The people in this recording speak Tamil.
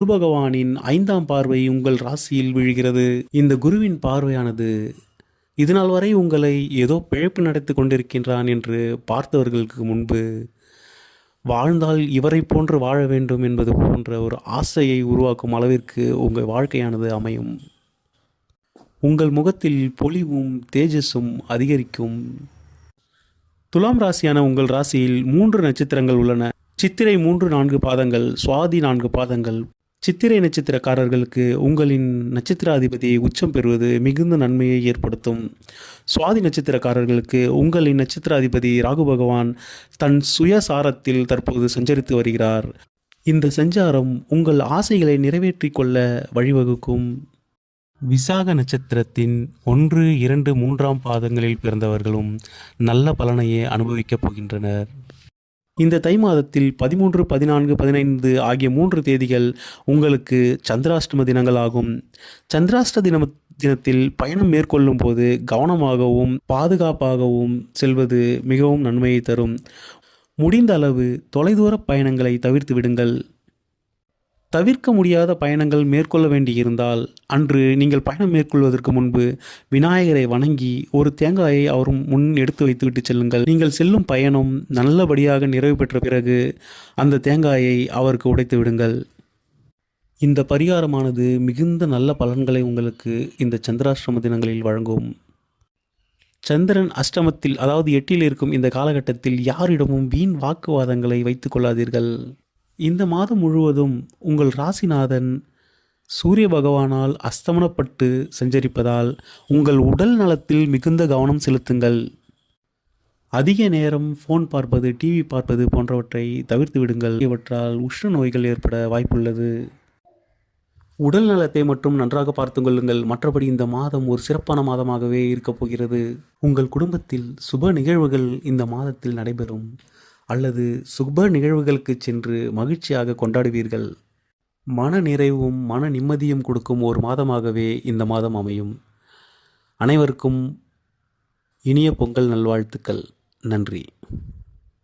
குரு பகவானின் 5ஆம் பார்வை உங்கள் ராசியில் விழுகிறது. இந்த குருவின் பார்வையானது இதுநாள் வரை உங்களை ஏதோ பிழைப்பு நடத்தி கொண்டிருக்கின்றான் என்று பார்த்தவர்களுக்கு முன்பு வாழ்ந்தால் இவரை போன்று வாழ வேண்டும் என்பது போன்ற ஒரு ஆசையை உருவாக்கும் அளவிற்கு உங்கள் வாழ்க்கையானது அமையும். உங்கள் முகத்தில் பொலிவும் தேஜஸும் அதிகரிக்கும். துலாம் ராசியான உங்கள் ராசியில் 3 நட்சத்திரங்கள் உள்ளன. சித்திரை 3-4 பாதங்கள், சுவாதி 4 பாதங்கள். சித்திரை நட்சத்திரக்காரர்களுக்கு உங்களின் நட்சத்திராதிபதி உச்சம் பெறுவது மிகுந்த நன்மையை ஏற்படுத்தும். சுவாதி நட்சத்திரக்காரர்களுக்கு உங்களின் நட்சத்திராதிபதி ராகு பகவான் தன் சுயசாரத்தில் தற்போது சஞ்சரித்து வருகிறார். இந்த சஞ்சாரம் உங்கள் ஆசைகளை நிறைவேற்றிக் கொள்ள வழிவகுக்கும். விசாக நட்சத்திரத்தின் 1, 2, 3ஆம் பாதங்களில் பிறந்தவர்களும் நல்ல பலனையே அனுபவிக்கப் போகின்றனர். இந்த தை மாதத்தில் 13, 14, 15 ஆகிய 3 தேதிகள் உங்களுக்கு சந்திராஷ்டம தினங்கள் ஆகும். சந்திராஷ்ட தினத்தில் பயணம் மேற்கொள்ளும் போது கவனமாகவும் பாதுகாப்பாகவும் செல்வது மிகவும் நன்மையை தரும். முடிந்த அளவு தொலைதூர பயணங்களை தவிர்த்து விடுங்கள். தவிர்க்க முடியாத பயணங்கள் மேற்கொள்ள வேண்டியிருந்தால் அன்று நீங்கள் பயணம் மேற்கொள்வதற்கு முன்பு விநாயகரை வணங்கி ஒரு தேங்காயை அவர் முன் எடுத்து வைத்துவிட்டு செல்லுங்கள். நீங்கள் செல்லும் பயணம் நல்லபடியாக நிறைவு பெற்ற பிறகு அந்த தேங்காயை அவருக்கு உடைத்து விடுங்கள். இந்த பரிகாரமானது மிகுந்த நல்ல பலன்களை உங்களுக்கு இந்த சந்திராஷ்டம தினங்களில் வழங்கும். சந்திரன் அஷ்டமத்தில், அதாவது 8இல் இருக்கும் இந்த காலகட்டத்தில் யாரிடமும் வீண் வாக்குவாதங்களை வைத்து கொள்ளாதீர்கள். இந்த மாதம் முழுவதும் உங்கள் ராசிநாதன் சூரிய பகவானால் அஸ்தமனப்பட்டு சஞ்சரிப்பதால் உங்கள் உடல் நலத்தில் மிகுந்த கவனம் செலுத்துங்கள். அதிக நேரம் ஃபோன் பார்ப்பது, டிவி பார்ப்பது போன்றவற்றை தவிர்த்து விடுங்கள். இவற்றால் உஷ்ண நோய்கள் ஏற்பட வாய்ப்புள்ளது. உடல் நலத்தை மட்டும் நன்றாக பார்த்து கொள்ளுங்கள். மற்றபடி இந்த மாதம் ஒரு சிறப்பான மாதமாகவே இருக்கப் போகிறது. உங்கள் குடும்பத்தில் சுப நிகழ்வுகள் இந்த மாதத்தில் நடைபெறும் அல்லது சுப நிகழ்வுகளுக்கு சென்று மகிழ்ச்சியாக கொண்டாடுவீர்கள். மன நிறைவும் மன நிம்மதியும் கொடுக்கும் ஒரு மாதமாகவே இந்த மாதம் அமையும். அனைவருக்கும் இனிய பொங்கல் நல்வாழ்த்துக்கள். நன்றி.